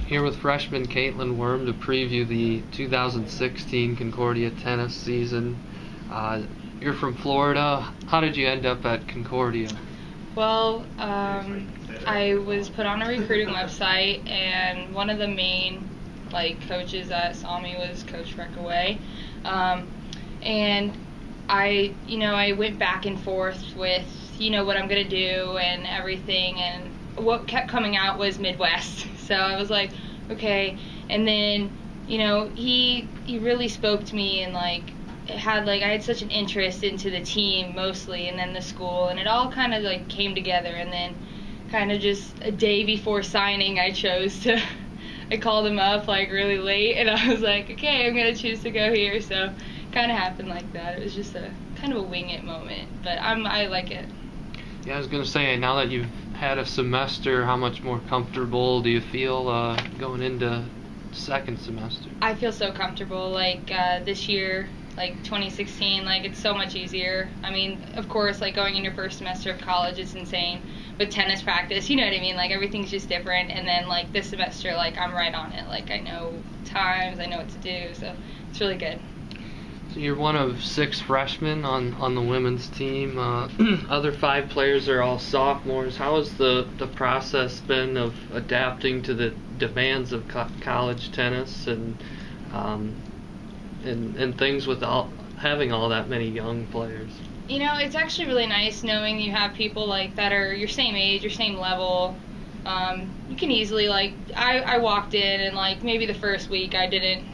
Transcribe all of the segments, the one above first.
Here with freshman Katelinn Wurm to preview the 2016 Concordia tennis season. You're from Florida. How did you end up at Concordia? Well, I was put on a recruiting website, and one of the main coaches that saw me was Coach Reckaway. And I went back and forth with what I'm gonna do and everything, and what kept coming out was Midwest. So I was like, okay. And then he really spoke to me, and I had such an interest into the team mostly, and then the school, and it all kind of came together. And then kind of just a day before signing, I called him up really late, and I was like, okay, I'm gonna choose to go here. So kind of happened like that. It was just a kind of a wing it moment, but I like it. Yeah, I was gonna say, now that you've had a semester, how much more comfortable do you feel going into second semester? I feel so comfortable. This year, 2016, it's so much easier. I mean, of course, going in your first semester of college, it's insane. But tennis practice, you know what I mean? Everything's just different. And then this semester, I'm right on it. I know times, I know what to do, so it's really good. So you're one of 6 freshmen on the women's team. Other 5 players are all sophomores. How has the process been of adapting to the demands of college tennis and things with having all that many young players? It's actually really nice knowing you have people that are your same age, your same level. You can easily I walked in, and maybe the first week I didn't.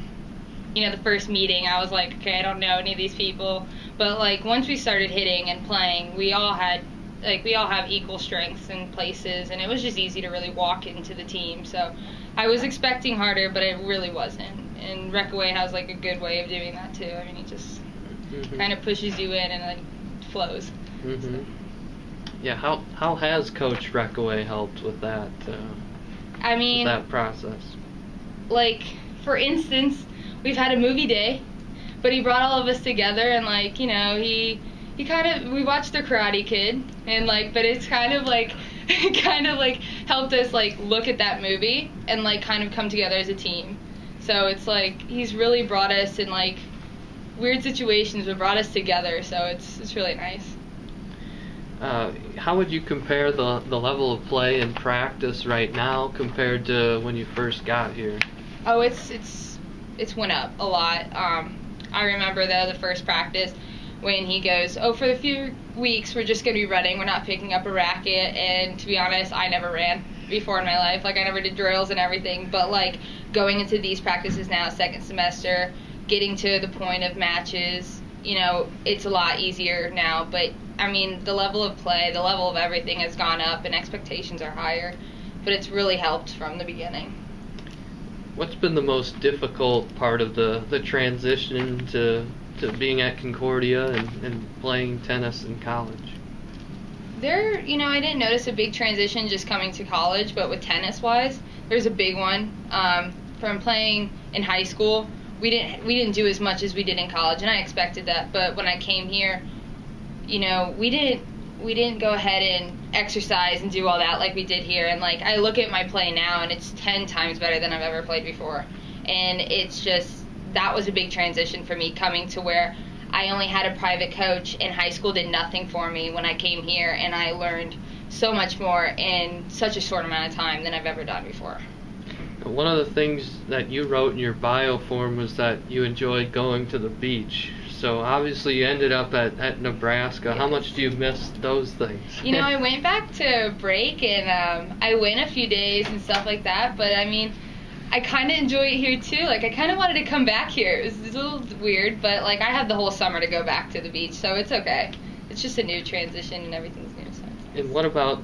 The first meeting, I was like, okay, I don't know any of these people. But once we started hitting and playing, we all have equal strengths and places, and it was just easy to really walk into the team. So I was expecting harder, but it really wasn't. And Reckaway has a good way of doing that too. I mean, he just kind of pushes you in and it flows. Mm-hmm. So. Yeah, how has Coach Reckaway helped with that? With that process. For instance, we've had a movie day, but he brought all of us together, and he we watched The Karate Kid, and but it's kind of helped us look at that movie and kind of come together as a team. So it's he's really brought us in weird situations, but brought us together. So it's really nice. How would you compare the level of play and practice right now compared to when you first got here? Oh, it's went up a lot. I remember the first practice when he goes, for the few weeks we're just going to be running, we're not picking up a racket. And to be honest, I never ran before in my life. I never did drills and everything, but going into these practices now, second semester, getting to the point of matches, it's a lot easier now. But the level of play, the level of everything has gone up, and expectations are higher, but it's really helped from the beginning. What's been the most difficult part of the transition to being at Concordia and playing tennis in college? I didn't notice a big transition just coming to college, but with tennis-wise, there's a big one. From playing in high school, we didn't do as much as we did in college, and I expected that. But when I came here, we didn't go ahead and exercise and do all that like we did here. And I look at my play now, and it's 10 times better than I've ever played before. And it's just, that was a big transition for me, coming to where I only had a private coach, and high school did nothing for me when I came here, and I learned so much more in such a short amount of time than I've ever done before. One of the things that you wrote in your bio form was that you enjoyed going to the beach. So obviously you ended up at Nebraska. Yeah. How much do you miss those things? I went back to break, and I went a few days and stuff like that, but I kind of enjoy it here too. I kind of wanted to come back here. It was a little weird, but I have the whole summer to go back to the beach, so it's okay. It's just a new transition, and everything's new. So. And what about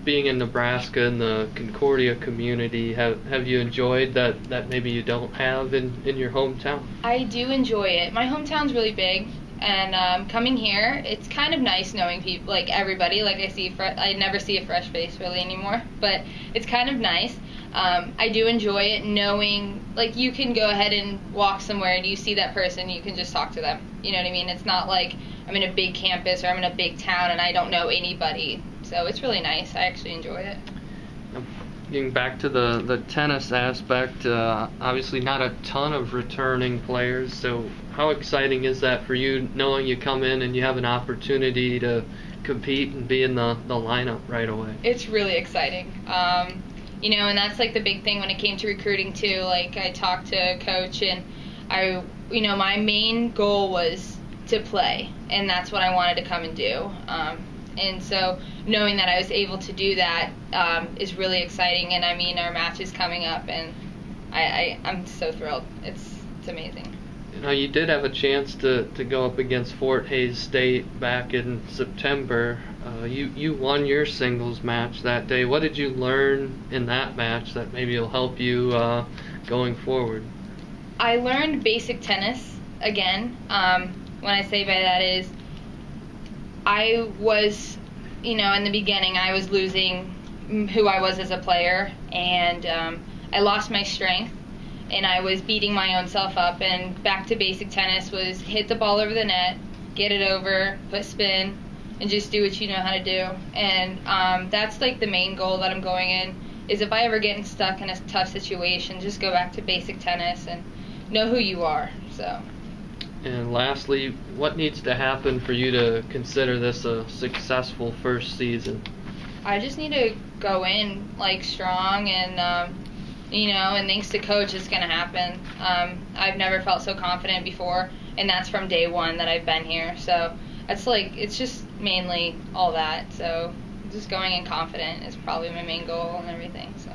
being in Nebraska and the Concordia community? Have you enjoyed that maybe you don't have in your hometown? I do enjoy it. My hometown's really big, and coming here, it's kind of nice knowing people, everybody. I never see a fresh face really anymore, but it's kind of nice. I do enjoy it knowing, you can go ahead and walk somewhere and you see that person, you can just talk to them. You know what I mean? It's not I'm in a big campus or I'm in a big town and I don't know anybody. So it's really nice. I actually enjoy it. Getting back to the tennis aspect, obviously not a ton of returning players, so how exciting is that for you, knowing you come in and you have an opportunity to compete and be in the lineup right away? It's really exciting. And that's like the big thing when it came to recruiting too. Like, I talked to Coach, and my main goal was to play, and that's what I wanted to come and do. And so knowing that I was able to do that is really exciting. And I mean, our match is coming up, and I'm so thrilled. It's amazing. You did have a chance to go up against Fort Hays State back in September. You won your singles match that day. What did you learn in that match that maybe will help you going forward? I learned basic tennis again. What I say by that is, I was, in the beginning, I was losing who I was as a player, and I lost my strength, and I was beating my own self up. And back to basic tennis was hit the ball over the net, get it over, put spin, and just do what you know how to do. And that's like the main goal that I'm going in, is if I ever get stuck in a tough situation, just go back to basic tennis and know who you are. So. And lastly, what needs to happen for you to consider this a successful first season? I just need to go in strong, and and thanks to Coach, it's gonna happen. I've never felt so confident before, and that's from day one that I've been here. So it's just mainly all that. So just going in confident is probably my main goal and everything. So.